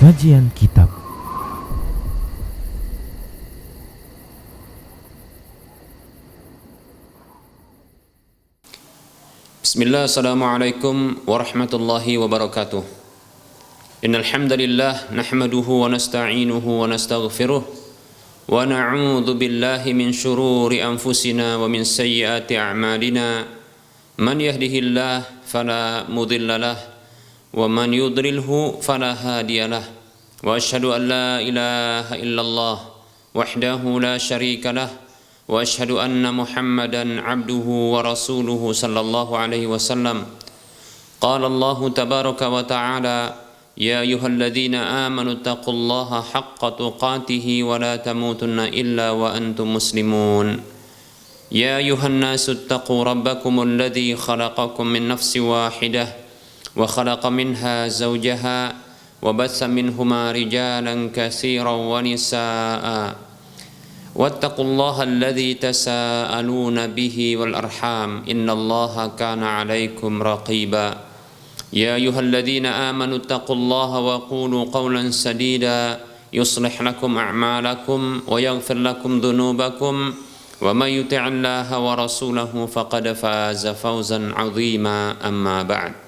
Kajian Kitab. Bismillah, assalamualaikum warahmatullahi wabarakatuh. Innal hamdalillah nahmaduhu wa nasta'inuhu wa nastaghfiruh wa na'udzu billahi min shururi anfusina wa min sayyiati a'malina. Man yahdihillah fala mudilla lah wa man yudlilhu fala hadiyalah. Wa asyhadu an la ilaha illallah wahdahu la syarika lah wa asyhadu anna Muhammadan abduhu wa rasuluhu sallallahu alaihi wasallam. Qala Allah tabaraka wa ta'ala, ya ayyuhalladzina amanu taqullaha haqqa tuqatih wa la tamutunna illa wa antum muslimun. Ya ayyuhan nasu taqu rabbakumul ladzi khalaqakum min nafsin wahidah wa khalaqa minha zawjaha wa batha minhuma rijalan katsiran wa nisaa'a. Wattaqullaha alladzi tasaaluna bihi wal arham innallaha kana 'alaikum raqiba. Ya ayyuhalladzina amanu taqullaha wa qulu qawlan sadida yuslih lakum a'malakum wa yaghfir lakum dhunubakum wa may yuti'illaha wa rasulahu faqad faza fawzan 'azima. Amma ba'd.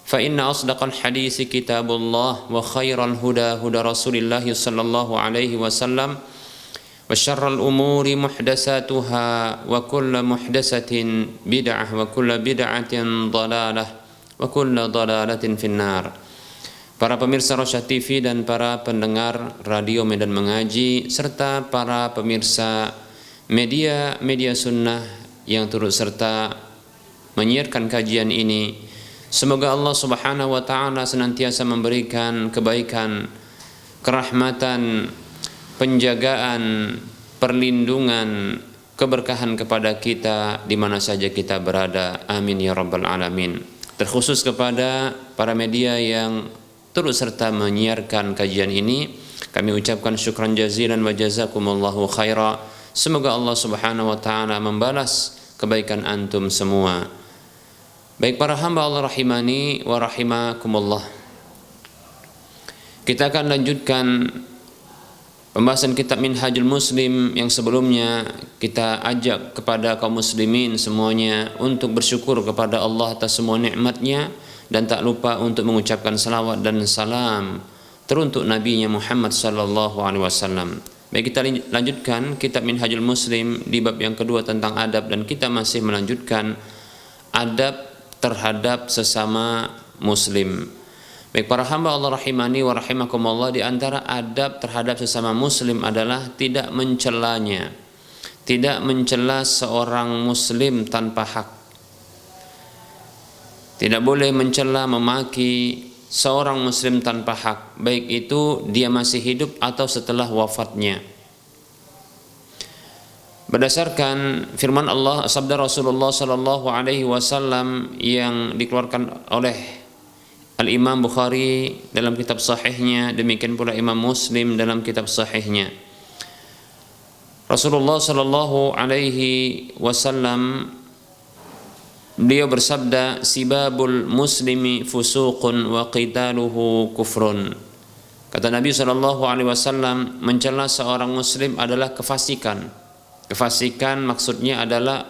Fa inna asdaqal hadits kitabullah wa khairal huda huda Rasulillah sallallahu alaihi wasallam wa syarral umuri muhdatsatuha wa kullu muhdatsatin bid'ah wa kullu bid'atin dhalalah wa kullu dhalalatin finnar. Para pemirsa Rosyad TV dan para pendengar Radio Medan Mengaji serta para pemirsa media sunnah yang turut serta menyiarkan kajian ini, semoga Allah Subhanahu wa taala senantiasa memberikan kebaikan, kerahmatan, penjagaan, perlindungan, keberkahan kepada kita di mana saja kita berada. Amin ya rabbal alamin. Terkhusus kepada para media yang turut serta menyiarkan kajian ini, kami ucapkan syukran jazilan wa jazakumullahu khaira. Semoga Allah Subhanahu wa taala membalas kebaikan antum semua. Baik para hamba Allah rahimani wa rahimakumullah. Kita akan lanjutkan pembahasan kitab Minhajul Muslim yang sebelumnya kita ajak kepada kaum muslimin semuanya untuk bersyukur kepada Allah atas semua nikmatnya dan tak lupa untuk mengucapkan salawat dan salam teruntuk nabinya Muhammad sallallahu alaihi wasallam. Baik, kita lanjutkan kitab Minhajul Muslim di bab yang kedua tentang adab, dan kita masih melanjutkan adab terhadap sesama muslim. Baik para hamba Allah rahimani wa rahimakumullah, di antara adab terhadap sesama muslim adalah tidak mencelanya, tidak mencela seorang muslim tanpa hak. Tidak boleh mencela, memaki seorang muslim tanpa hak, baik itu dia masih hidup atau setelah wafatnya. Berdasarkan firman Allah, sabda Rasulullah sallallahu alaihi wasallam yang dikeluarkan oleh Al-Imam Bukhari dalam kitab sahihnya, demikian pula Imam Muslim dalam kitab sahihnya. Rasulullah sallallahu alaihi wasallam beliau bersabda, sibabul muslimi fusuqun wa qitaluhu kufrun. Kata Nabi sallallahu alaihi wasallam, mencela seorang muslim adalah kefasikan. Kefasikan maksudnya adalah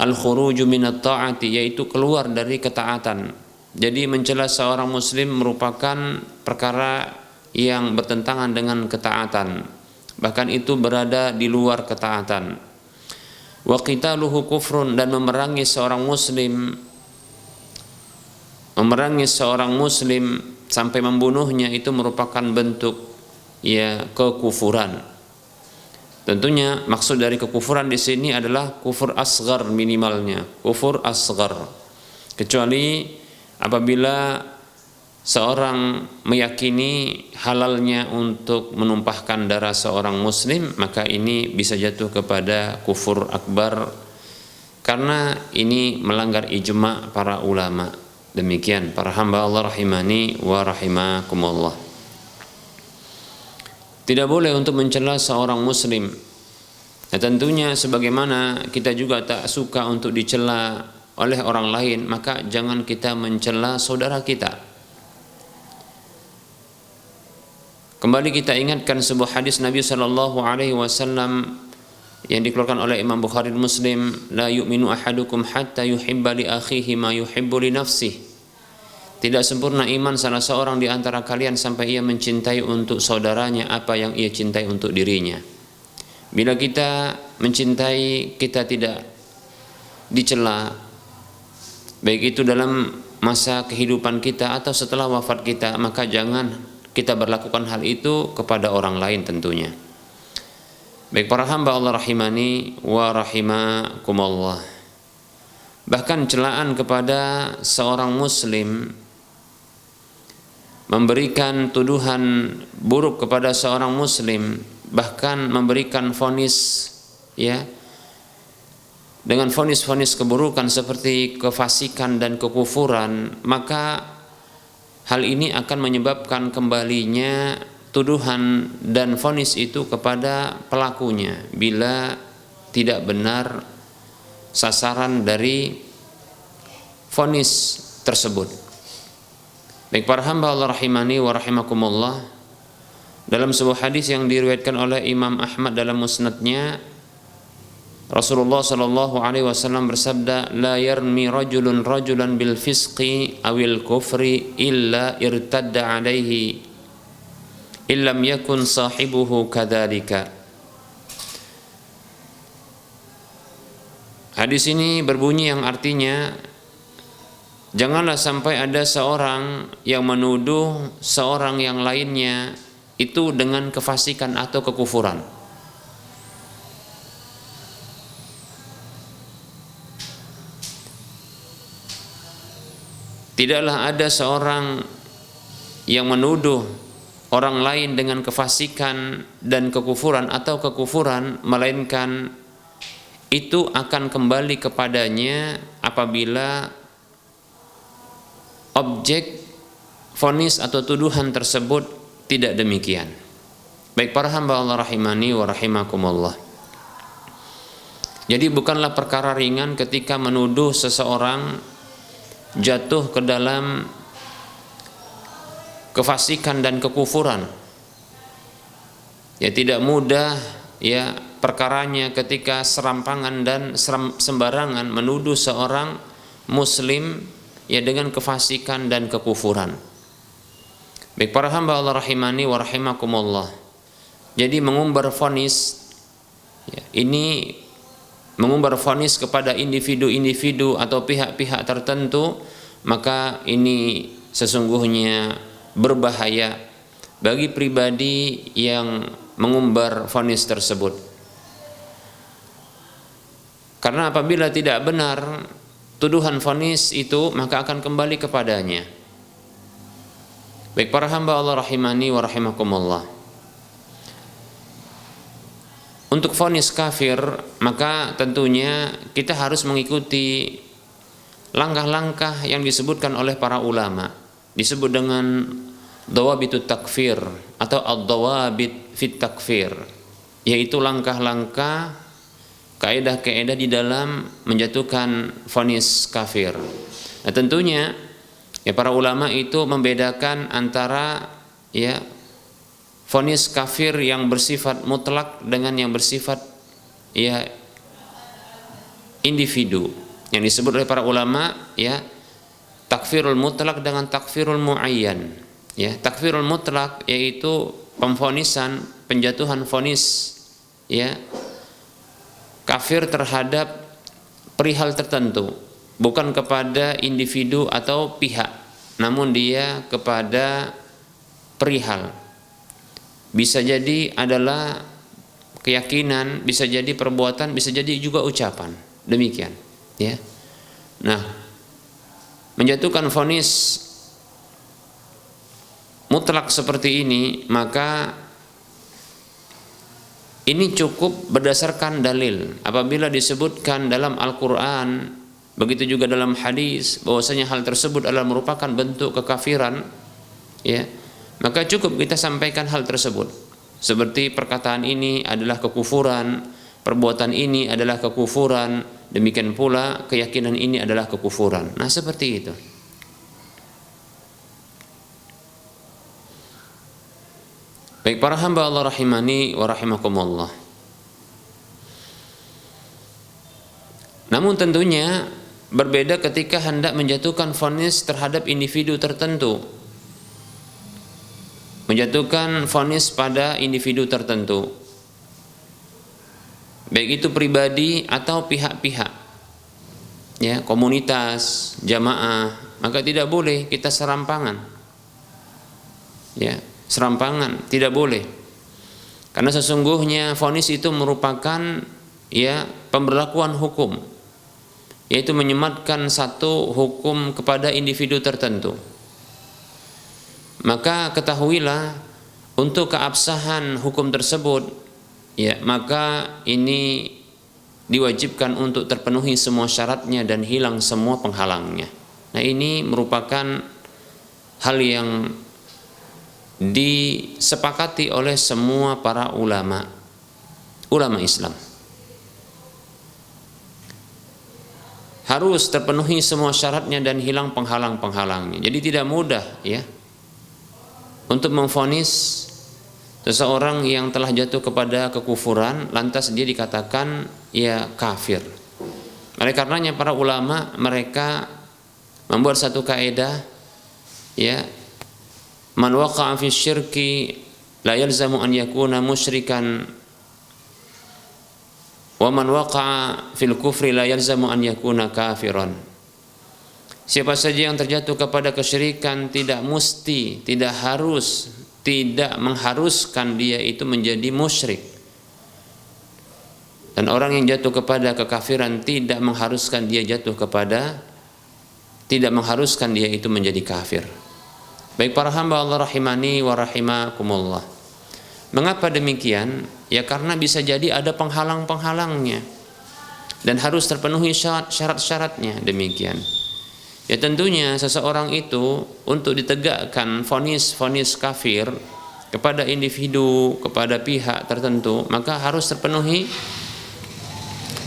al-khuruju minat ta'ati, yaitu keluar dari ketaatan. Jadi mencela seorang muslim merupakan perkara yang bertentangan dengan ketaatan, bahkan itu berada di luar ketaatan. Wa qitaluhu kufrun, dan memerangi seorang muslim sampai membunuhnya itu merupakan bentuk kekufuran. Tentunya maksud dari kekufuran di sini adalah kufur asghar, minimalnya kufur asghar, kecuali apabila seorang meyakini halalnya untuk menumpahkan darah seorang muslim, maka ini bisa jatuh kepada kufur akbar karena ini melanggar ijma' para ulama. Demikian para hamba Allah rahimani wa rahimakumullah. Tidak boleh untuk mencela seorang muslim. Nah, tentunya sebagaimana kita juga tak suka untuk dicela oleh orang lain, maka jangan kita mencela saudara kita. Kembali kita ingatkan sebuah hadis Nabi sallallahu alaihi wasallam yang dikeluarkan oleh Imam Bukhari dan Muslim, la yu'minu ahadukum hatta yuhibba li akhihi ma yuhibbu li nafsihi. Tidak sempurna iman salah seorang di antara kalian sampai ia mencintai untuk saudaranya apa yang ia cintai untuk dirinya. Bila kita mencintai, kita tidak dicela, baik itu dalam masa kehidupan kita atau setelah wafat kita, maka jangan kita berlakukan hal itu kepada orang lain tentunya. Baik para hamba Allah rahimani wa rahimakumullah. Bahkan celaan kepada seorang muslim, memberikan tuduhan buruk kepada seorang muslim, bahkan memberikan vonis, ya, dengan vonis-vonis keburukan seperti kefasikan dan kekufuran, maka hal ini akan menyebabkan kembalinya tuduhan dan vonis itu kepada pelakunya bila tidak benar sasaran dari vonis tersebut. Baik para hamba Allah rahimani wa rahimakumullah, dalam sebuah hadis yang diriwayatkan oleh Imam Ahmad dalam musnadnya, Rasulullah sallallahu alaihi wasallam bersabda, la yarmi rajulun rajulan bil fisqi awil kufri illa irtadda alaihi illam yakun sahibuhu kadzalika. Hadis ini berbunyi yang artinya, janganlah sampai ada seorang yang menuduh seorang yang lainnya itu dengan kefasikan atau kekufuran. Tidaklah ada seorang yang menuduh orang lain dengan kefasikan dan kekufuran atau kekufuran, melainkan itu akan kembali kepadanya apabila objek vonis atau tuduhan tersebut tidak demikian. Baik para hamba Allah rahimani wa rahimakumullah. Jadi bukanlah perkara ringan ketika menuduh seseorang jatuh ke dalam kefasikan dan kekufuran. Ya, tidak mudah ya perkaranya ketika serampangan dan sembarangan menuduh seorang muslim ya dengan kefasikan dan kekufuran. Baik para hamba Allah rahimani wa rahimakumullah. Jadi mengumbar vonis ya, ini mengumbar vonis kepada individu-individu atau pihak-pihak tertentu, maka ini sesungguhnya berbahaya bagi pribadi yang mengumbar vonis tersebut. Karena apabila tidak benar tuduhan vonis itu, maka akan kembali kepadanya. Baik para hamba Allah rahimani wa rahimakumullah. Untuk vonis kafir, maka tentunya kita harus mengikuti langkah-langkah yang disebutkan oleh para ulama. Disebut dengan dawabitut takfir atau ad-dawabit fit takfir, yaitu langkah-langkah, kaedah-kaedah di dalam menjatuhkan vonis kafir. Nah tentunya ya para ulama itu membedakan antara ya vonis kafir yang bersifat mutlak dengan yang bersifat ya individu, yang disebut oleh para ulama ya takfirul mutlak dengan takfirul muayyan. Ya, takfirul mutlak yaitu pemvonisan, penjatuhan vonis ya kafir terhadap perihal tertentu, bukan kepada individu atau pihak, namun dia kepada perihal. Bisa jadi adalah keyakinan, bisa jadi perbuatan, bisa jadi juga ucapan. Demikian, ya. Nah, menjatuhkan vonis mutlak seperti ini, maka ini cukup berdasarkan dalil. Apabila disebutkan dalam Al-Quran, begitu juga dalam hadis, bahwasanya hal tersebut adalah merupakan bentuk kekafiran, ya, maka cukup kita sampaikan hal tersebut. Seperti perkataan ini adalah kekufuran, perbuatan ini adalah kekufuran, demikian pula keyakinan ini adalah kekufuran. Nah, seperti itu. Baik para hamba Allah rahimani wa rahimakumullah. Namun tentunya berbeda ketika hendak menjatuhkan vonis terhadap individu tertentu. Menjatuhkan vonis pada individu tertentu, baik itu pribadi atau pihak-pihak, ya, komunitas, jamaah, maka tidak boleh kita serampangan, ya, serampangan tidak boleh, karena sesungguhnya vonis itu merupakan, ya, pemberlakuan hukum, yaitu menyematkan satu hukum kepada individu tertentu. Maka ketahuilah untuk keabsahan hukum tersebut, ya, maka ini diwajibkan untuk terpenuhi semua syaratnya dan hilang semua penghalangnya. Nah, ini merupakan hal yang disepakati oleh semua para ulama Islam. Harus terpenuhi semua syaratnya dan hilang penghalang-penghalangnya. Jadi tidak mudah, ya, untuk memvonis seseorang yang telah jatuh kepada kekufuran lantas dia dikatakan, ya, kafir. Oleh karenanya para ulama mereka membuat satu kaidah, ya, man waqa'a fi syirki la yalzamu an yakuna musyrikan wa man waqa'a fil kufri la yalzamu an yakuna kafiran. Siapa saja yang terjatuh kepada kesyirikan tidak mesti, tidak harus, tidak mengharuskan dia itu menjadi musyrik. Dan orang yang jatuh kepada kekafiran tidak mengharuskan dia itu menjadi kafir. Baik para hamba Allah rahimani wa rahimakumullah. Mengapa demikian? Ya karena bisa jadi ada penghalang-penghalangnya dan harus terpenuhi syarat-syaratnya demikian. Ya tentunya seseorang itu untuk ditegakkan vonis kafir kepada individu, kepada pihak tertentu, maka harus terpenuhi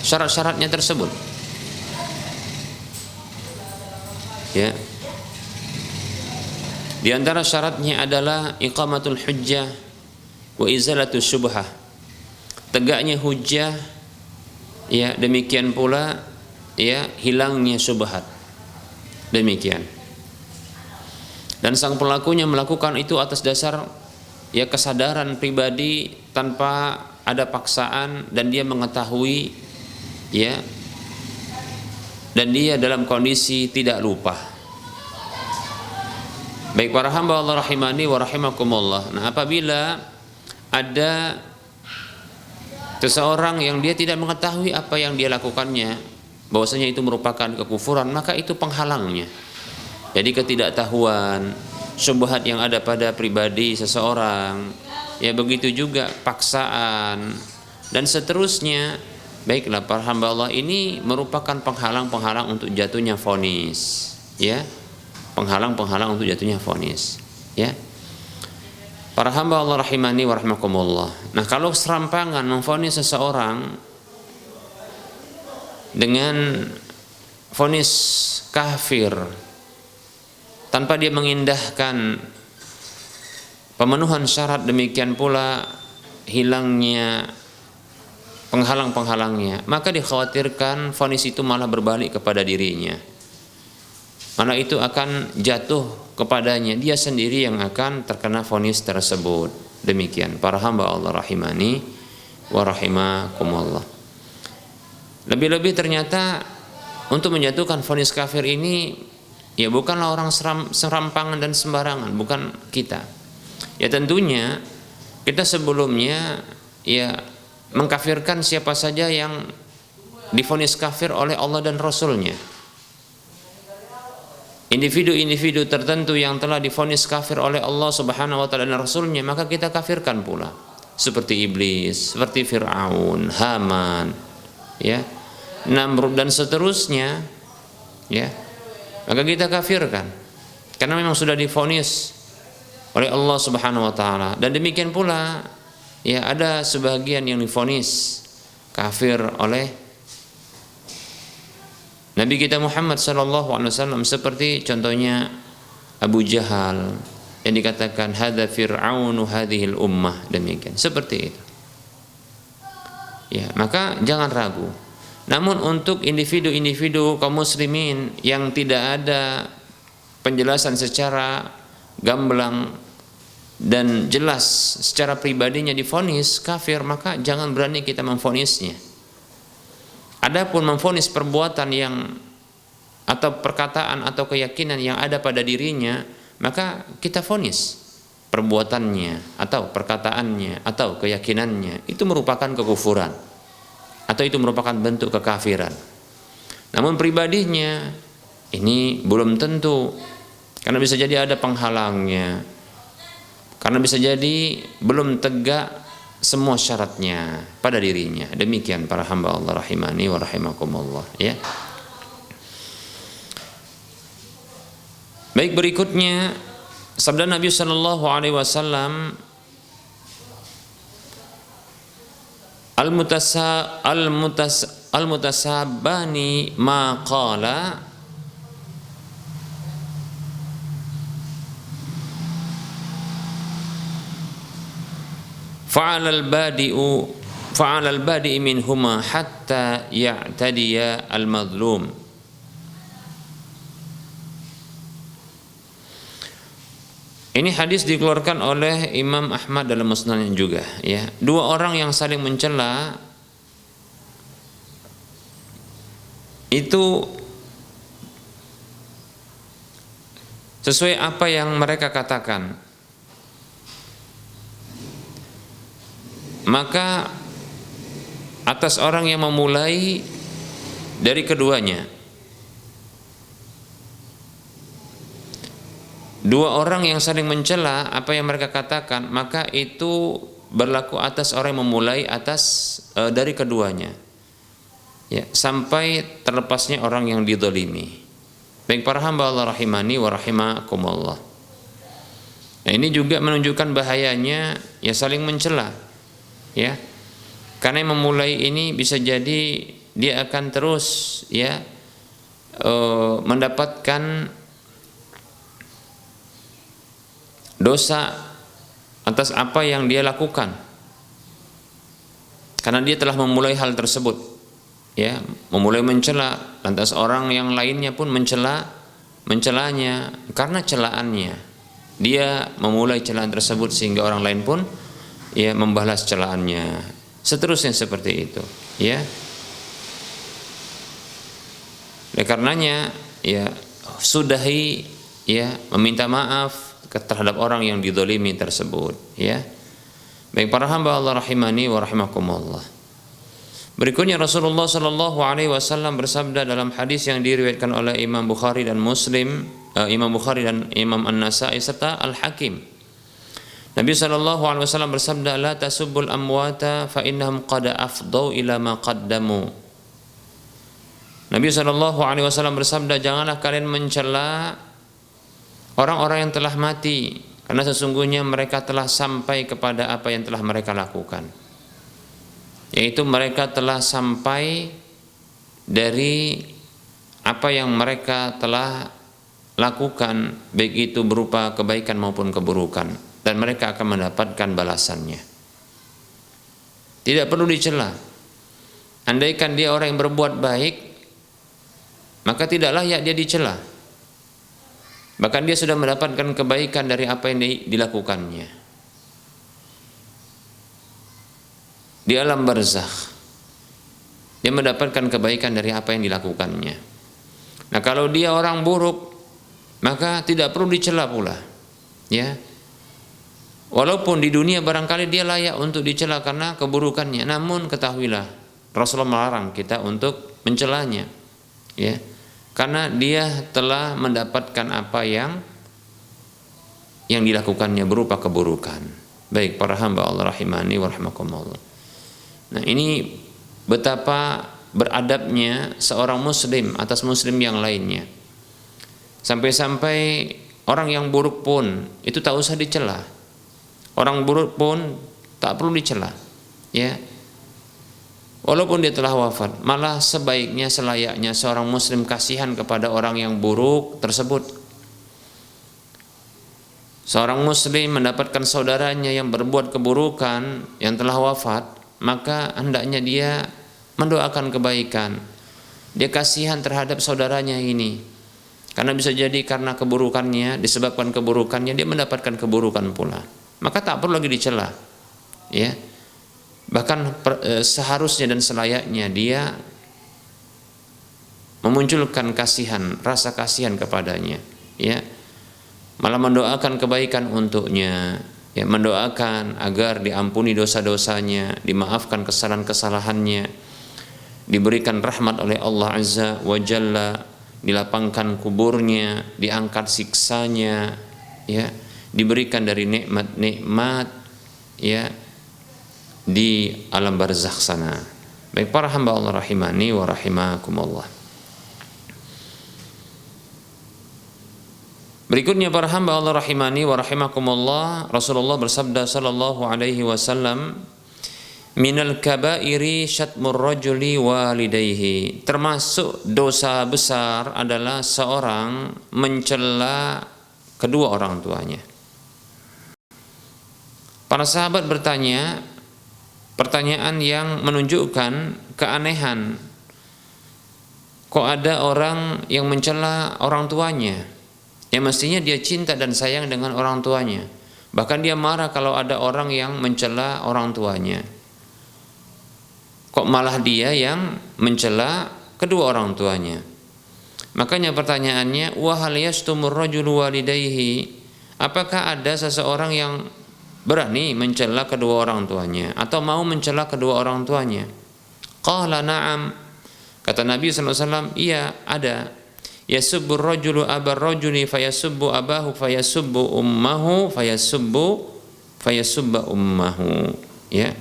syarat-syaratnya tersebut. Ya. Di antara syaratnya adalah iqamatul hujjah wa izalatus syubhah. Tegaknya hujjah, ya, demikian pula, ya, hilangnya syubhat. Demikian. Dan sang pelakunya melakukan itu atas dasar, ya, kesadaran pribadi tanpa ada paksaan dan dia mengetahui, ya, dan dia dalam kondisi tidak lupa. Baik para hamba Allah rahimani wa rahimakumullah. Nah, apabila ada seseorang yang dia tidak mengetahui apa yang dia lakukannya, bahwasanya itu merupakan kekufuran, maka itu penghalangnya. Jadi ketidaktahuan, syubhat yang ada pada pribadi seseorang, ya, begitu juga paksaan dan seterusnya. Baiklah para hamba Allah, ini merupakan penghalang-penghalang untuk jatuhnya vonis, ya, penghalang-penghalang untuk jatuhnya vonis, ya. Para hamba Allah rahimani wa rahimakumullah. Nah, kalau serampangan memvonis seseorang dengan vonis kafir tanpa dia mengindahkan pemenuhan syarat, demikian pula hilangnya penghalang-penghalangnya, maka dikhawatirkan vonis itu malah berbalik kepada dirinya, mana itu akan jatuh kepadanya, dia sendiri yang akan terkena vonis tersebut. Demikian para hamba Allah rahimani wa rahimakumullah. Lebih-lebih ternyata untuk menjatuhkan vonis kafir ini, ya, bukanlah orang serampangan dan sembarangan, bukan kita. Ya tentunya kita sebelumnya, ya, mengkafirkan siapa saja yang divonis kafir oleh Allah dan Rasulnya. Individu-individu tertentu yang telah divonis kafir oleh Allah Subhanahu wa taala dan Rasulnya, maka kita kafirkan pula. Seperti iblis, seperti Fir'aun, Haman, ya, Namrud dan seterusnya, ya, maka kita kafirkan karena memang sudah divonis oleh Allah Subhanahu wa taala. Dan demikian pula, ya, ada sebagian yang divonis kafir oleh Nabi kita Muhammad sallallahu alaihi wasallam, seperti contohnya Abu Jahal, yang dikatakan hadza fir'aunu hadhil ummah, demikian, seperti itu. Ya, maka jangan ragu. Namun untuk individu-individu kaum muslimin yang tidak ada penjelasan secara gamblang dan jelas secara pribadinya divonis kafir, maka jangan berani kita memvonisnya. Adapun memvonis perbuatan yang atau perkataan atau keyakinan yang ada pada dirinya, maka kita vonis perbuatannya atau perkataannya atau keyakinannya itu merupakan kekufuran atau itu merupakan bentuk kekafiran. Namun pribadinya ini belum tentu, karena bisa jadi ada penghalangnya, karena bisa jadi belum tegak semua syaratnya pada dirinya. Demikian para hamba Allah rahimani wa rahimakumullah, ya. Baik, berikutnya sabda Nabi sallallahu alaihi wasallam, al-mutasabani ma qala fa'al al-badi'u minhuma hatta ya'tadiya al-madlum. Ini hadis dikeluarkan oleh Imam Ahmad dalam musnadnya juga, ya. Dua orang yang saling mencela itu sesuai apa yang mereka katakan, maka atas orang yang memulai dari keduanya. Dua orang yang saling mencela apa yang mereka katakan, maka itu berlaku atas orang yang memulai dari keduanya, ya, sampai terlepasnya orang yang dizalimi. Baik para hamba Allah rahimani wa rahimakumullah. Nah, ini juga menunjukkan bahayanya ya saling mencela, ya, karena yang memulai ini bisa jadi dia akan terus ya mendapatkan dosa atas apa yang dia lakukan, karena dia telah memulai hal tersebut, ya, memulai mencela, lantas orang yang lainnya pun mencelanya karena celaannya. Dia memulai celaan tersebut sehingga orang lain pun ya membalas celaannya. Seterusnya seperti itu, ya. Oleh karenanya ya sudahi ya meminta maaf terhadap orang yang dizalimi tersebut, ya. Baik para hamba Allah rahimani wa rahimakumullah. Berikutnya Rasulullah sallallahu alaihi wasallam bersabda dalam hadis yang diriwayatkan oleh Imam Bukhari dan Muslim, Imam Bukhari dan Imam An-Nasa'i serta Al-Hakim. Nabi sallallahu alaihi wasallam bersabda, la tasubbul amwata fa innahum qad afdau ila ma qaddamu. Nabi sallallahu alaihi wasallam bersabda, janganlah kalian mencela orang-orang yang telah mati, karena sesungguhnya mereka telah sampai kepada apa yang telah mereka lakukan, yaitu mereka telah sampai dari apa yang mereka telah lakukan, baik itu berupa kebaikan maupun keburukan, dan mereka akan mendapatkan balasannya. Tidak perlu dicela. Andaikan dia orang yang berbuat baik, maka tidak layak dia dicela. Bahkan dia sudah mendapatkan kebaikan dari apa yang dilakukannya di alam barzakh. Dia mendapatkan kebaikan dari apa yang dilakukannya. Nah, kalau dia orang buruk, maka tidak perlu dicela pula, ya. Walaupun di dunia barangkali dia layak untuk dicela karena keburukannya, namun ketahuilah Rasulullah melarang kita untuk mencelanya, ya. Karena dia telah mendapatkan apa yang dilakukannya berupa keburukan. Baik para hamba Allah rahimani wa rahimakumullah. Nah, ini betapa beradabnya seorang muslim atas muslim yang lainnya. Sampai-sampai orang yang buruk pun itu tak usah dicela. Orang buruk pun tak perlu dicela, ya. Walaupun dia telah wafat, malah sebaiknya selayaknya seorang muslim kasihan kepada orang yang buruk tersebut. seorang muslim mendapatkan saudaranya yang berbuat keburukan, yang telah wafat, maka hendaknya dia mendoakan kebaikan. Dia kasihan terhadap saudaranya ini, karena bisa jadi karena keburukannya, disebabkan keburukannya dia mendapatkan keburukan pula. Maka tak perlu lagi dicela, ya. Bahkan seharusnya dan selayaknya dia memunculkan kasihan, rasa kasihan kepadanya, ya. Malah mendoakan kebaikan untuknya, ya, mendoakan agar diampuni dosa-dosanya, dimaafkan kesalahan-kesalahannya, diberikan rahmat oleh Allah Azza wa Jalla, dilapangkan kuburnya, diangkat siksanya, ya, diberikan dari nikmat-nikmat, ya, di alam barzakh sana. Baik para hamba Allah rahimani wa rahimakumullah. Berikutnya para hamba Allah rahimani wa rahimakumullah, Rasulullah bersabda sallallahu alaihi wasallam, minal kabairi syatmur rajuli walidayhi. Termasuk dosa besar adalah seorang mencela kedua orang tuanya. Para sahabat bertanya pertanyaan yang menunjukkan keanehan. Kok ada orang yang mencela orang tuanya? Ya mestinya dia cinta dan sayang dengan orang tuanya. Bahkan dia marah kalau ada orang yang mencela orang tuanya. Kok malah dia yang mencela kedua orang tuanya? Makanya pertanyaannya, wa hal yastumur rajulu walidayhi? Apakah ada seseorang yang berani mencela kedua orang tuanya atau mau mencela kedua orang tuanya? Qala na'am. Kata Nabi sallallahu alaihi wasallam, iya, ada. Yasubbu rajulu abar rajuli fayasubbu abahu fayasubbu ummahu fayasubba ummahu. Ya.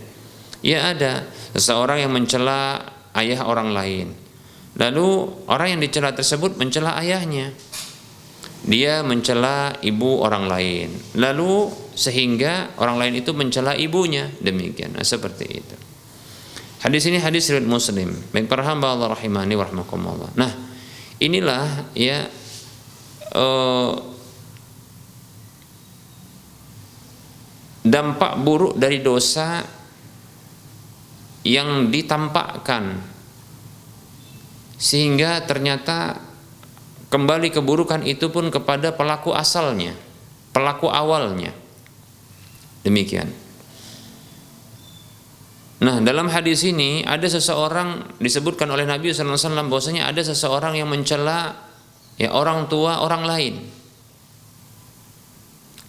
Ya, ada seseorang yang mencela ayah orang lain. Lalu orang yang dicela tersebut mencela ayahnya. Dia mencela ibu orang lain. Lalu sehingga orang lain itu mencela ibunya, demikian. Nah, seperti itu. Hadis ini hadis riwayat Muslim. Baik para hamba Allah rahimani wa rahmakumullah. Nah, inilah ya dampak buruk dari dosa yang ditampakkan, sehingga ternyata kembali keburukan itu pun kepada pelaku asalnya, pelaku awalnya. Demikian. Nah, dalam hadis ini ada seseorang, disebutkan oleh Nabi sallallahu alaihi wasallam bahwasanya ada seseorang yang mencela ya orang tua orang lain.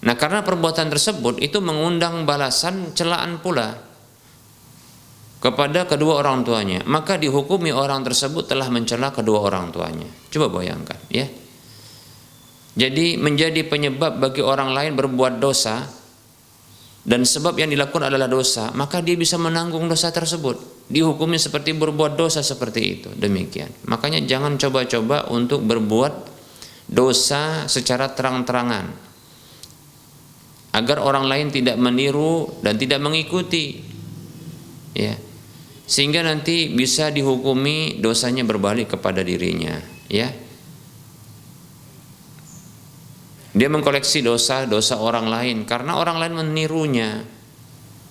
Nah, karena perbuatan tersebut itu mengundang balasan celaan pula kepada kedua orang tuanya, maka dihukumi orang tersebut telah mencela kedua orang tuanya. Coba bayangkan, ya. Jadi menjadi penyebab bagi orang lain berbuat dosa, dan sebab yang dilakukan adalah dosa, maka dia bisa menanggung dosa tersebut, dihukumi seperti berbuat dosa seperti itu. Demikian. Makanya jangan coba-coba untuk berbuat dosa secara terang-terangan, agar orang lain tidak meniru dan tidak mengikuti, ya, sehingga nanti bisa dihukumi dosanya berbalik kepada dirinya, ya. Dia mengkoleksi dosa-dosa orang lain karena orang lain menirunya,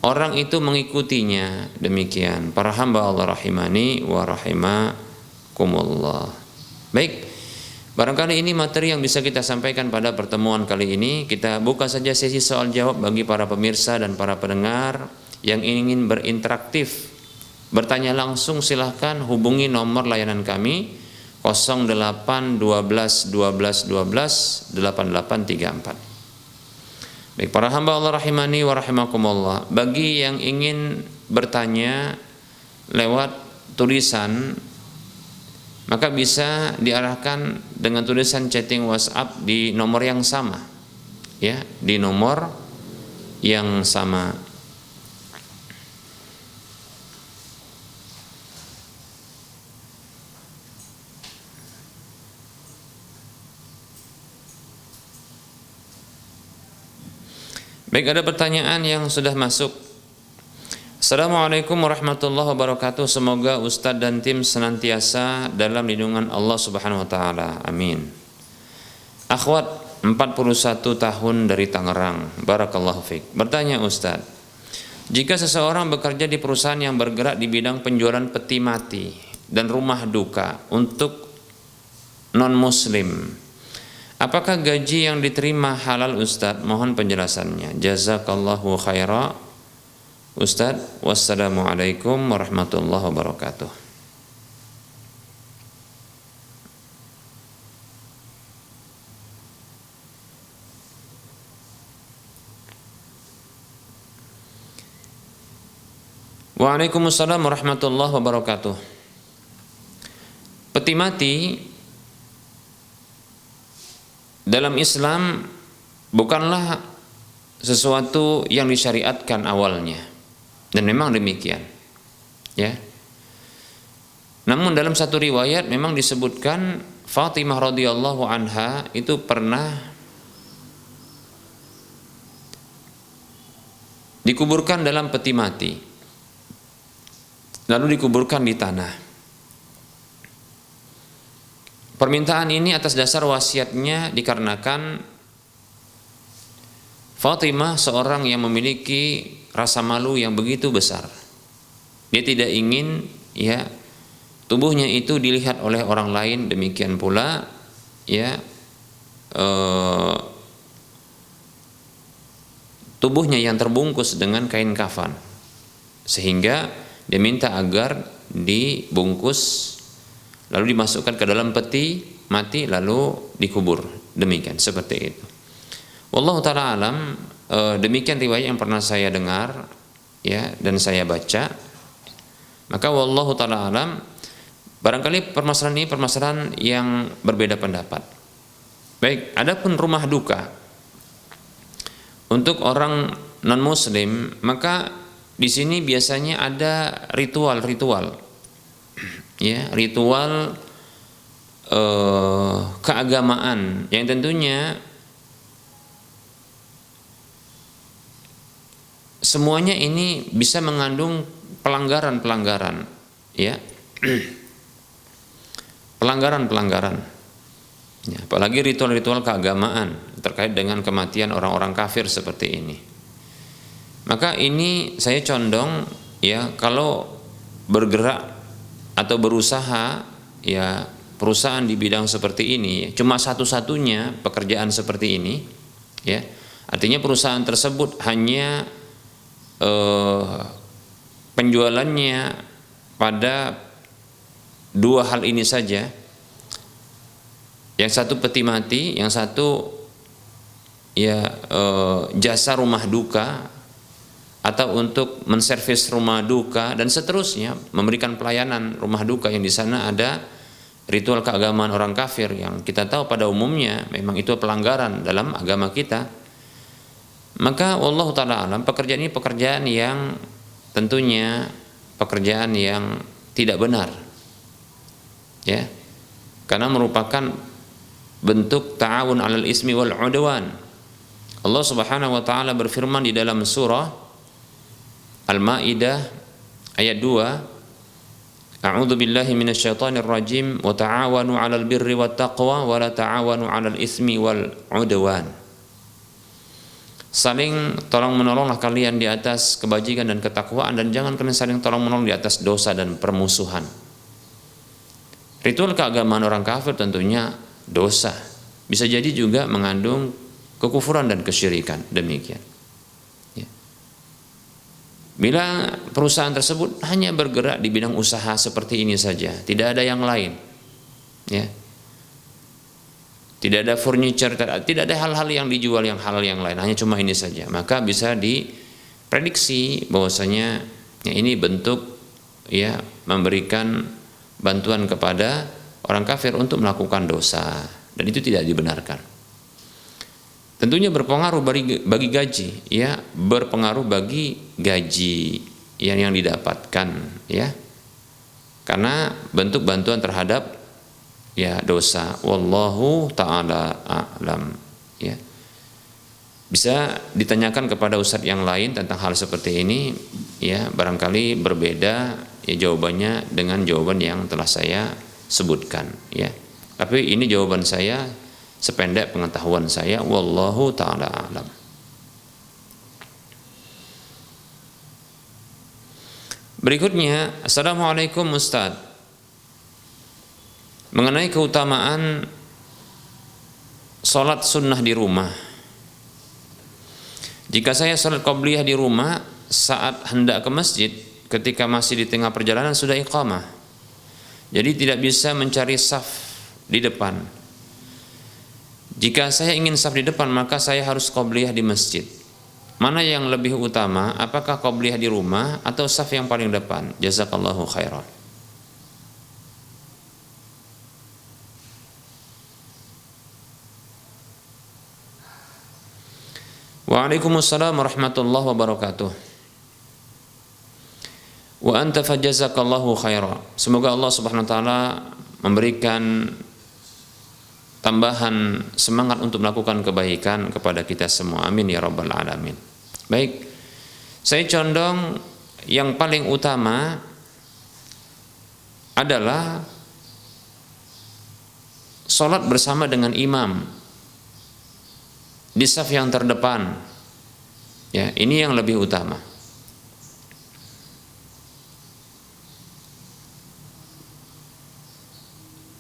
orang itu mengikutinya. Demikian para hamba Allah rahimani wa rahimakumullah. Baik, barangkali ini materi yang bisa kita sampaikan pada pertemuan kali ini. Kita buka saja sesi soal jawab bagi para pemirsa dan para pendengar yang ingin berinteraktif, bertanya langsung, silahkan hubungi nomor layanan kami 08 12 12 12 8834. Baik para hamba Allah rahimani wa rahimakumullah, bagi yang ingin bertanya lewat tulisan, maka bisa diarahkan dengan tulisan chatting WhatsApp di nomor yang sama, ya, di nomor yang sama. Baik, ada pertanyaan yang sudah masuk. Assalamualaikum warahmatullahi wabarakatuh. Semoga Ustadz dan tim senantiasa dalam lindungan Allah Subhanahu wa taala. Amin. Akhwat, 41 tahun dari Tangerang. Barakallahu fiik. Bertanya Ustaz, jika seseorang bekerja di perusahaan yang bergerak di bidang penjualan peti mati dan rumah duka untuk non-muslim, apakah gaji yang diterima halal Ustaz? Mohon penjelasannya. Jazakallahu khaira Ustaz. Wassalamualaikum warahmatullahi wabarakatuh. Waalaikumsalam warahmatullahi wabarakatuh. Peti mati dalam Islam bukanlah sesuatu yang disyariatkan awalnya, dan memang demikian, ya. Namun dalam satu riwayat memang disebutkan Fatimah radhiyallahu anha itu pernah dikuburkan dalam peti mati, lalu dikuburkan di tanah. Permintaan ini atas dasar wasiatnya dikarenakan Fatimah seorang yang memiliki rasa malu yang begitu besar. Dia tidak ingin ya tubuhnya itu dilihat oleh orang lain, demikian pula ya tubuhnya yang terbungkus dengan kain kafan, sehingga dia minta agar dibungkus lalu dimasukkan ke dalam peti mati lalu dikubur, demikian, seperti itu. Wallahu taala alam. Demikian riwayat yang pernah saya dengar ya dan saya baca. Maka wallahu taala alam, barangkali permasalahan ini permasalahan yang berbeda pendapat. Baik, adapun rumah duka untuk orang non muslim, maka di sini biasanya ada ritual-ritual, ya, ritual keagamaan yang tentunya semuanya ini bisa mengandung pelanggaran-pelanggaran, ya, pelanggaran-pelanggaran. Ya, apalagi ritual-ritual keagamaan terkait dengan kematian orang-orang kafir seperti ini. Maka ini saya condong ya kalau bergerak atau berusaha ya perusahaan di bidang seperti ini cuma satu-satunya pekerjaan seperti ini ya, artinya perusahaan tersebut hanya penjualannya pada dua hal ini saja, yang satu peti mati, yang satu ya jasa rumah duka atau untuk menservis rumah duka dan seterusnya, memberikan pelayanan rumah duka yang di sana ada ritual keagamaan orang kafir yang kita tahu pada umumnya memang itu pelanggaran dalam agama kita. Maka wallahu taala alam, pekerjaan ini pekerjaan yang tentunya pekerjaan yang tidak benar, ya, karena merupakan bentuk ta'awun 'alal ismi wal 'udwan. Allah Subhanahu wa taala berfirman di dalam surah Al-Maidah ayat 2, A'udzu billahi minasyaitonir rajim wa ta'awanu 'alal birri wat taqwa wa la ta'awanu 'alal ismi wal 'udwan. Saling tolong menolonglah kalian di atas kebajikan dan ketakwaan, dan jangan kalian saling tolong menolong di atas dosa dan permusuhan. Ritual keagamaan orang kafir tentunya dosa, bisa jadi juga mengandung kekufuran dan kesyirikan, demikian. Bila perusahaan tersebut hanya bergerak di bidang usaha seperti ini saja, tidak ada yang lain, ya, tidak ada furniture, tidak ada hal-hal yang dijual yang halal yang lain, hanya cuma ini saja, maka bisa diprediksi bahwasanya ya, ini bentuk ya memberikan bantuan kepada orang kafir untuk melakukan dosa, dan itu tidak dibenarkan. Tentunya berpengaruh bagi gaji, ya, berpengaruh bagi gaji yang didapatkan, ya, karena bentuk bantuan terhadap ya dosa. Wallahu taala a'lam, ya. Bisa ditanyakan kepada ustadz yang lain tentang hal seperti ini, ya, barangkali berbeda ya jawabannya dengan jawaban yang telah saya sebutkan, ya. Tapi ini jawaban saya Sependek pengetahuan saya, wallahu taala alam. Berikutnya, Assalamualaikum Ustaz. Mengenai keutamaan sholat sunnah di rumah. Jika saya sholat qobliyah di rumah saat hendak ke masjid, ketika masih di tengah perjalanan sudah iqamah, jadi tidak bisa mencari saf di depan. Jika saya ingin saf di depan, maka saya harus qobliyah di masjid. Mana yang lebih utama? Apakah qobliyah di rumah atau saf yang paling depan? Jazakallahu khairan. Waalaikumsalam warahmatullahi wabarakatuh. Wa anta fajazakallahu khairan. Semoga Allah Subhanahu wa taala memberikan tambahan semangat untuk melakukan kebaikan kepada kita semua. Amin ya rabbal alamin. Baik, saya condong yang paling utama adalah sholat bersama dengan imam di saf yang terdepan. Ya, ini yang lebih utama.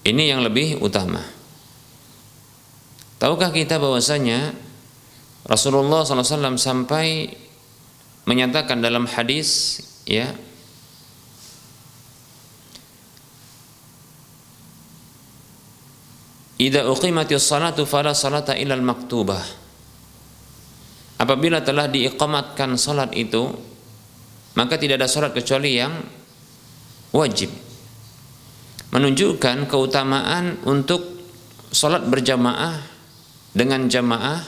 Ini yang lebih utama. Tahukah kita bahwasanya Rasulullah SAW sampai menyatakan dalam hadis, ya, idza uqimatis salatu fala salata illal maktubah. Apabila telah diiqamatkan salat itu, maka tidak ada salat kecuali yang wajib. Menunjukkan keutamaan untuk salat berjamaah dengan jamaah,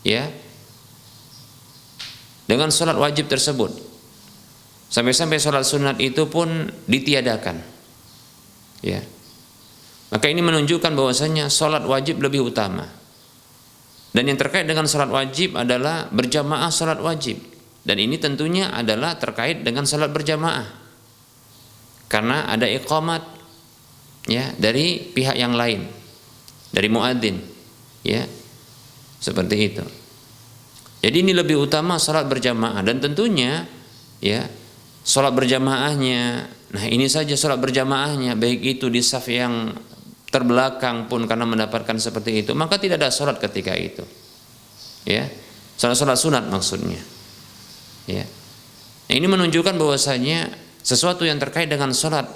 ya, dengan salat wajib tersebut. Sampai-sampai salat sunat itu pun ditiadakan, ya. Maka ini menunjukkan bahwasanya salat wajib lebih utama. Dan yang terkait dengan salat wajib adalah berjamaah salat wajib. Dan ini tentunya adalah terkait dengan salat berjamaah. Karena ada iqamat, ya, dari pihak yang lain, dari muadzin, ya, seperti itu. Jadi ini lebih utama salat berjamaah, dan tentunya, ya, salat berjamaahnya, nah ini saja salat berjamaahnya, baik itu di saf yang terbelakang pun karena mendapatkan seperti itu, maka tidak ada salat ketika itu, ya, salat sunat maksudnya, ya. Nah, ini menunjukkan bahwasanya sesuatu yang terkait dengan salat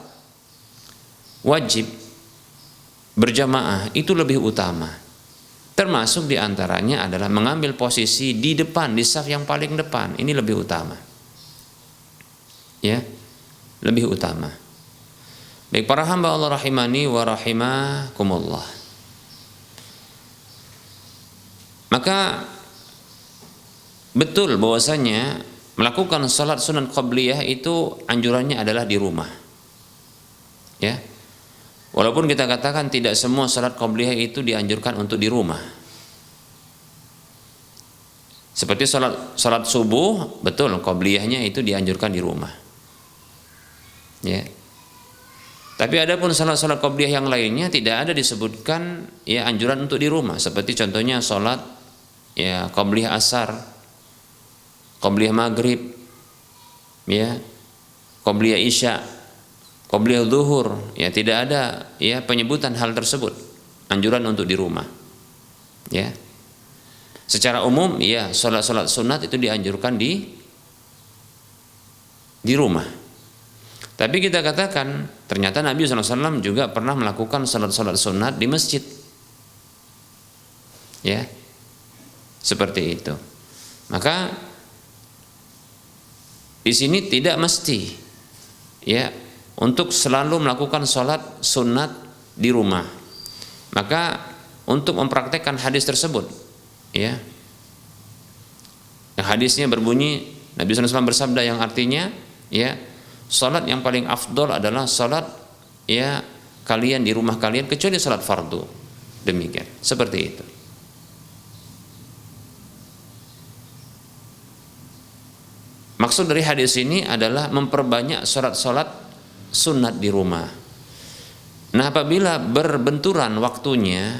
wajib berjamaah itu lebih utama. Termasuk diantaranya adalah mengambil posisi di depan, di saf yang paling depan. Ini lebih utama, ya, lebih utama. Baik para hamba Allah rahimani wa rahimakumullah. Maka betul bahwasanya melakukan salat sunat qabliyah itu anjurannya adalah di rumah, ya. Walaupun kita katakan tidak semua salat qabliyah itu dianjurkan untuk di rumah. Seperti salat subuh, betul qabliyahnya itu dianjurkan di rumah, ya. Tapi ada pun salat qabliyah yang lainnya tidak ada disebutkan, ya, anjuran untuk di rumah. Seperti contohnya salat, ya, qabliyah asar, qabliyah maghrib, ya, qabliyah isya, qabliyah zuhur, ya, tidak ada, ya, penyebutan hal tersebut, anjuran untuk di rumah, ya. Secara umum, ya, salat sunat itu dianjurkan di rumah. Tapi kita katakan ternyata Nabi SAW juga pernah melakukan salat sunat di masjid, ya, seperti itu. Maka di sini tidak mesti, ya, untuk selalu melakukan salat sunat di rumah. Maka untuk mempraktekkan hadis tersebut, ya, yang hadisnya berbunyi Nabi SAW bersabda yang artinya, ya, salat yang paling afdol adalah salat, ya, kalian di rumah kalian kecuali salat fardu. Demikian, seperti itu. Maksud dari hadis ini adalah memperbanyak salat-salat sunat di rumah. Nah, apabila berbenturan waktunya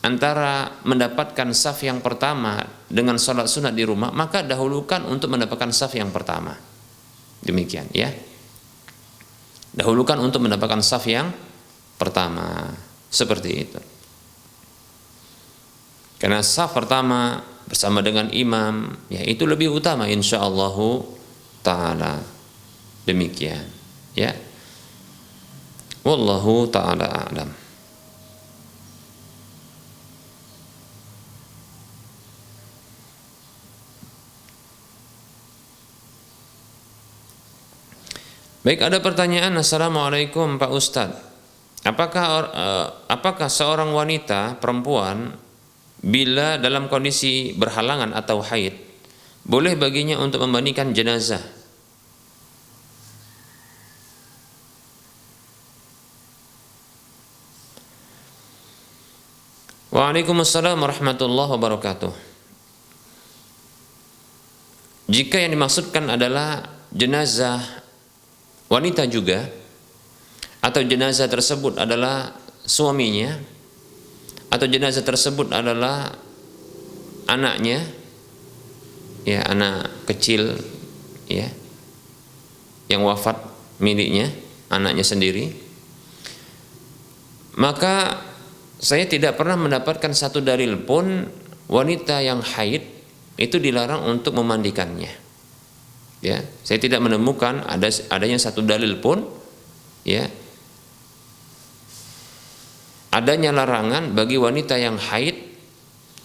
antara mendapatkan saf yang pertama dengan sholat sunat di rumah, maka dahulukan untuk mendapatkan saf yang pertama. Demikian ya. Dahulukan untuk mendapatkan saf yang pertama. Seperti itu. Karena saf pertama bersama dengan imam, ya itu lebih utama insyaallah taala. Demikian, ya. Wallahu taala a'lam. Baik, ada pertanyaan. Assalamualaikum Pak Ustadz. Apakah seorang wanita perempuan bila dalam kondisi berhalangan atau haid boleh baginya untuk memandikan jenazah? Waalaikumsalam warahmatullahi wabarakatuh. Jika yang dimaksudkan adalah jenazah wanita juga, atau jenazah tersebut adalah suaminya, atau jenazah tersebut adalah anaknya, ya anak kecil, ya yang wafat miliknya, anaknya sendiri, maka saya tidak pernah mendapatkan satu dalil pun wanita yang haid itu dilarang untuk memandikannya. Ya, saya tidak menemukan adanya satu dalil pun, ya, adanya larangan bagi wanita yang haid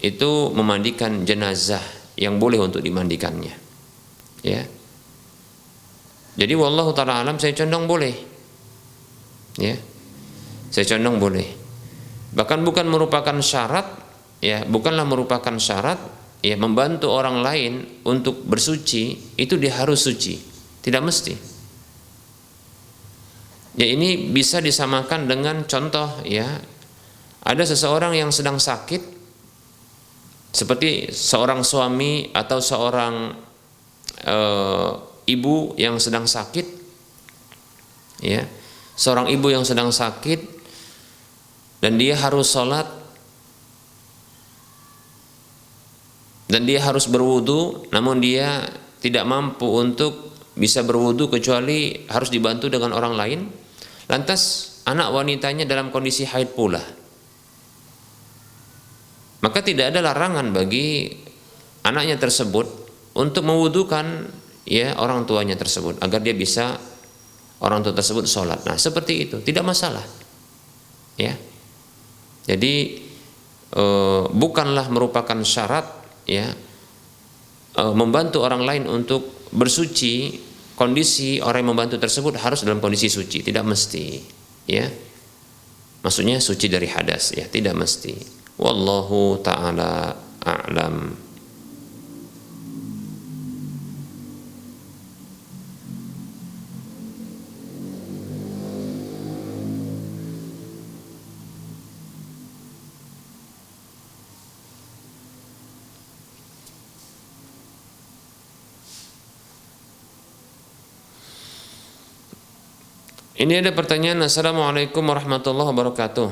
itu memandikan jenazah yang boleh untuk dimandikannya. Ya. Jadi wallahu taala alam, saya condong boleh. Ya. Saya condong boleh. Bahkan bukan merupakan syarat, ya, bukanlah merupakan syarat, ya, membantu orang lain untuk bersuci itu dia harus suci, tidak mesti. Ya, ini bisa disamakan dengan contoh, ya, ada seseorang yang sedang sakit, seperti seorang suami atau seorang ibu yang sedang sakit, ya, seorang ibu yang sedang sakit dan dia harus sholat dan dia harus berwudu, namun dia tidak mampu untuk bisa berwudu kecuali harus dibantu dengan orang lain. Lantas anak wanitanya dalam kondisi haid pula, maka tidak ada larangan bagi anaknya tersebut untuk mewudukan, ya, orang tuanya tersebut agar dia bisa, orang tua tersebut sholat. Nah, seperti itu tidak masalah, ya. Jadi bukanlah merupakan syarat, ya, membantu orang lain untuk bersuci. Kondisi orang yang membantu tersebut harus dalam kondisi suci, tidak mesti, ya. Maksudnya suci dari hadas, ya, tidak mesti. Wallahu ta'ala a'lam. Ini ada pertanyaan. Assalamualaikum warahmatullahi wabarakatuh.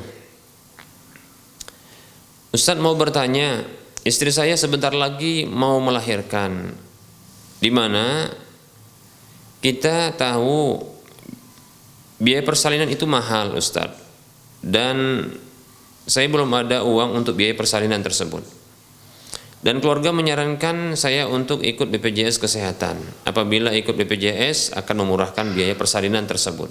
Ustadz mau bertanya, istri saya sebentar lagi mau melahirkan, di mana kita tahu biaya persalinan itu mahal, Ustadz, dan saya belum ada uang untuk biaya persalinan tersebut. Dan keluarga menyarankan saya untuk ikut BPJS Kesehatan. Apabila ikut BPJS akan memurahkan biaya persalinan tersebut.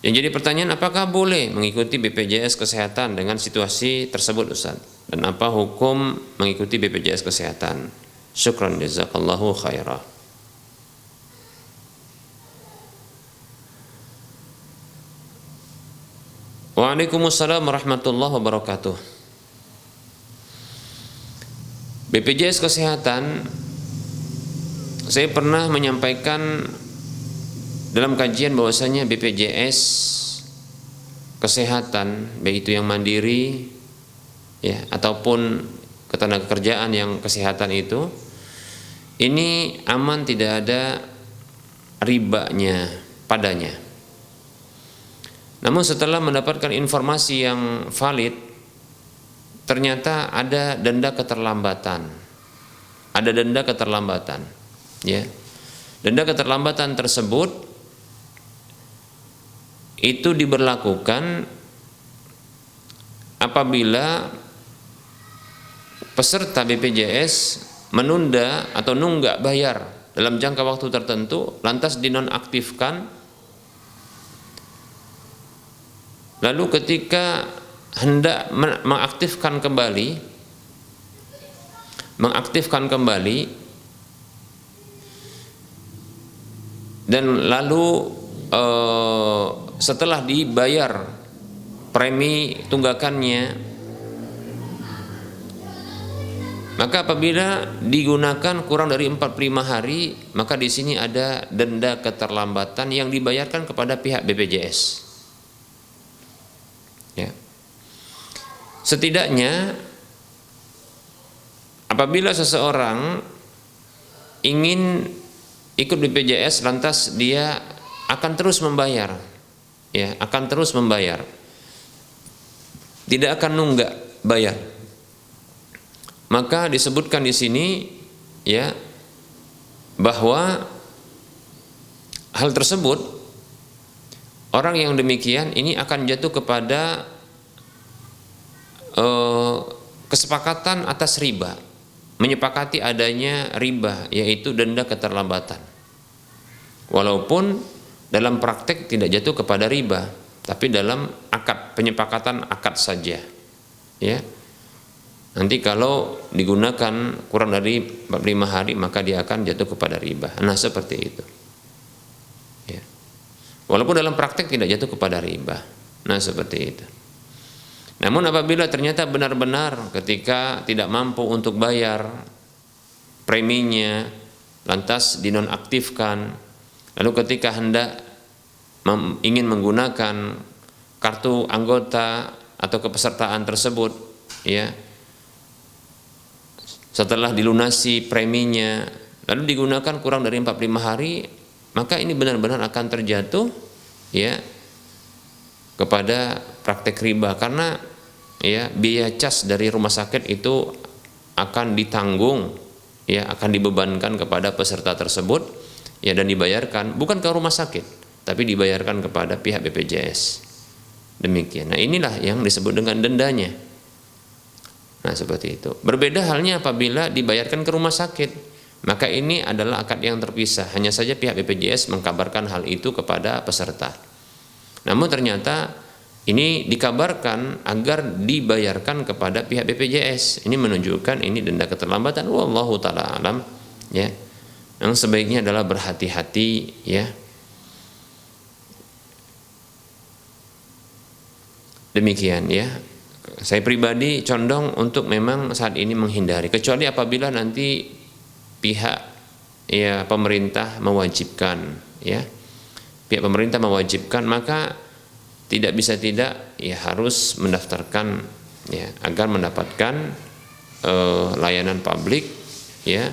Yang jadi pertanyaan, apakah boleh mengikuti BPJS Kesehatan dengan situasi tersebut, Ustaz? Dan apa hukum mengikuti BPJS Kesehatan? Syukran jazakallahu khairah. Waalaikumsalam warahmatullahi wabarakatuh. BPJS Kesehatan, saya pernah menyampaikan dalam kajian bahwasanya BPJS Kesehatan, baik itu yang mandiri, ya, ataupun ketenagakerjaan yang kesehatan itu, ini aman, tidak ada ribanya padanya. Namun setelah mendapatkan informasi yang valid, ternyata ada denda keterlambatan. Ada denda keterlambatan, ya. Denda keterlambatan tersebut itu diberlakukan apabila peserta BPJS menunda atau nunggak bayar dalam jangka waktu tertentu, lantas dinonaktifkan, lalu ketika hendak mengaktifkan kembali dan lalu setelah dibayar premi tunggakannya, maka apabila digunakan kurang dari 45 hari, maka di sini ada denda keterlambatan yang dibayarkan kepada pihak BPJS. Ya. Setidaknya apabila seseorang ingin ikut BPJS, lantas dia akan terus membayar, ya, akan terus membayar, tidak akan nunggak bayar. Maka disebutkan di sini, ya, bahwa hal tersebut, orang yang demikian ini akan jatuh kepada kesepakatan atas riba, menyepakati adanya riba, yaitu denda keterlambatan. Walaupun dalam praktek tidak jatuh kepada riba, tapi dalam akad, penyepakatan akad saja, ya. Nanti kalau digunakan kurang dari 45 hari, maka dia akan jatuh kepada riba. Nah, seperti itu, ya. Walaupun dalam praktek tidak jatuh kepada riba. Nah, seperti itu. Namun apabila ternyata benar-benar ketika tidak mampu untuk bayar preminya, lantas dinonaktifkan, lalu ketika hendak ingin menggunakan kartu anggota atau kepesertaan tersebut, ya, setelah dilunasi preminya lalu digunakan kurang dari 45 hari, maka ini benar-benar akan terjatuh, ya, kepada praktek riba, karena, ya, biaya cas dari rumah sakit itu akan ditanggung, ya, akan dibebankan kepada peserta tersebut, ya, dan dibayarkan bukan ke rumah sakit, tapi dibayarkan kepada pihak BPJS. Demikian. Nah, inilah yang disebut dengan dendanya. Nah, seperti itu. Berbeda halnya apabila dibayarkan ke rumah sakit, maka ini adalah akad yang terpisah. Hanya saja pihak BPJS mengkabarkan hal itu kepada peserta. Namun ternyata ini dikabarkan agar dibayarkan kepada pihak BPJS. Ini menunjukkan ini denda keterlambatan. Wallahu taala alam, ya. Yang sebaiknya adalah berhati-hati, ya. Demikian, ya. Saya pribadi condong untuk memang saat ini menghindari, kecuali apabila nanti pihak, ya, pemerintah mewajibkan, ya. Pihak pemerintah mewajibkan, maka tidak bisa tidak, ya, harus mendaftarkan, ya, agar mendapatkan layanan publik, ya,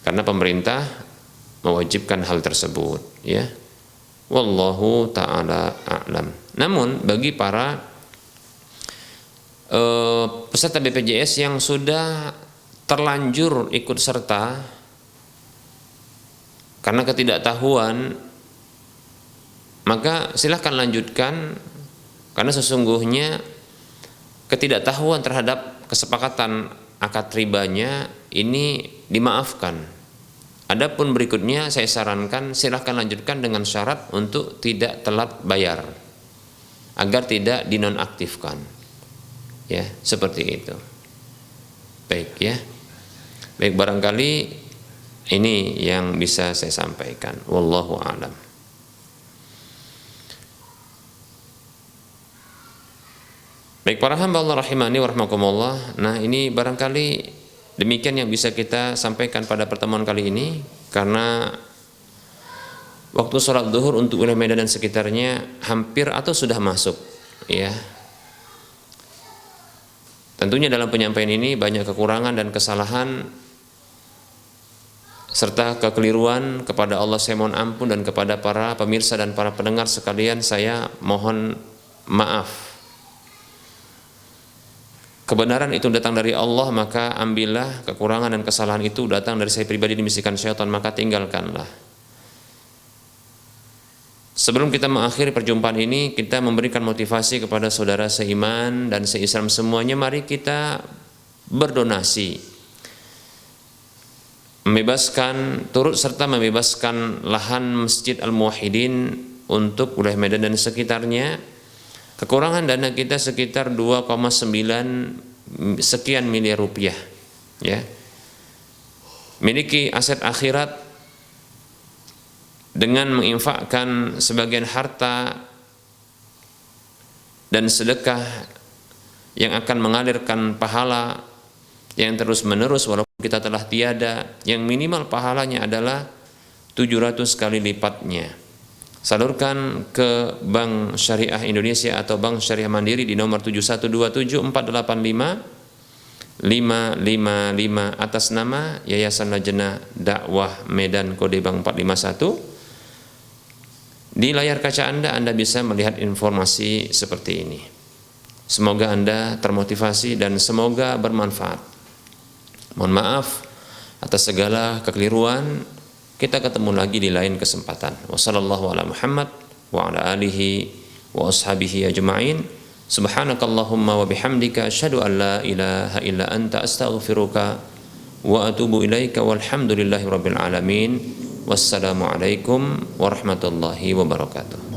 karena pemerintah mewajibkan hal tersebut, ya. Wallahu taala a'lam. Namun bagi para peserta BPJS yang sudah terlanjur ikut serta karena ketidaktahuan, maka silahkan lanjutkan, karena sesungguhnya ketidaktahuan terhadap kesepakatan akad ribanya ini dimaafkan. Adapun berikutnya saya sarankan silahkan lanjutkan dengan syarat untuk tidak telat bayar, agar tidak dinonaktifkan. Ya, seperti itu. Baik, ya. Baik, barangkali ini yang bisa saya sampaikan. Wallahu a'lam. Baik, para hamba Allah rahimani wa rahmakumullah. Nah, ini barangkali demikian yang bisa kita sampaikan pada pertemuan kali ini, karena waktu sholat zuhur untuk wilayah Medan dan sekitarnya hampir atau sudah masuk, ya. Tentunya dalam penyampaian ini banyak kekurangan dan kesalahan. serta kekeliruan kepada Allah saya mohon ampun, dan kepada para pemirsa dan para pendengar sekalian saya mohon maaf. Kebenaran itu datang dari Allah, maka ambillah. Kekurangan dan kesalahan itu datang dari saya pribadi, dimisikan syaitan, maka tinggalkanlah. Sebelum kita mengakhiri perjumpaan ini, kita memberikan motivasi kepada saudara seiman dan seislam semuanya. Mari kita berdonasi, turut serta membebaskan lahan Masjid Al-Muwahhidin untuk wilayah Medan dan sekitarnya. Kekurangan dana kita sekitar 2,9 sekian miliar rupiah, ya. Miliki aset akhirat dengan menginfakkan sebagian harta dan sedekah yang akan mengalirkan pahala yang terus menerus walaupun kita telah tiada, yang minimal pahalanya adalah 700 kali lipatnya. Salurkan ke Bank Syariah Indonesia atau Bank Syariah Mandiri di nomor 7127485555 atas nama Yayasan Lajnah Dakwah Medan kode Bank 451. Di layar kaca Anda bisa melihat informasi seperti ini. Semoga Anda termotivasi dan semoga bermanfaat. Mohon maaf atas segala kekeliruan. Kita ketemu lagi di lain kesempatan. Wassallallahu ala Muhammad wa ala alihi wa ashabihi ajma'in. Subhanakallahumma wa bihamdika asyhadu an la ilaha illa anta astaghfiruka wa atubu ilaika walhamdulillahi rabbil alamin. Wassalamu alaikum warahmatullahi wabarakatuh.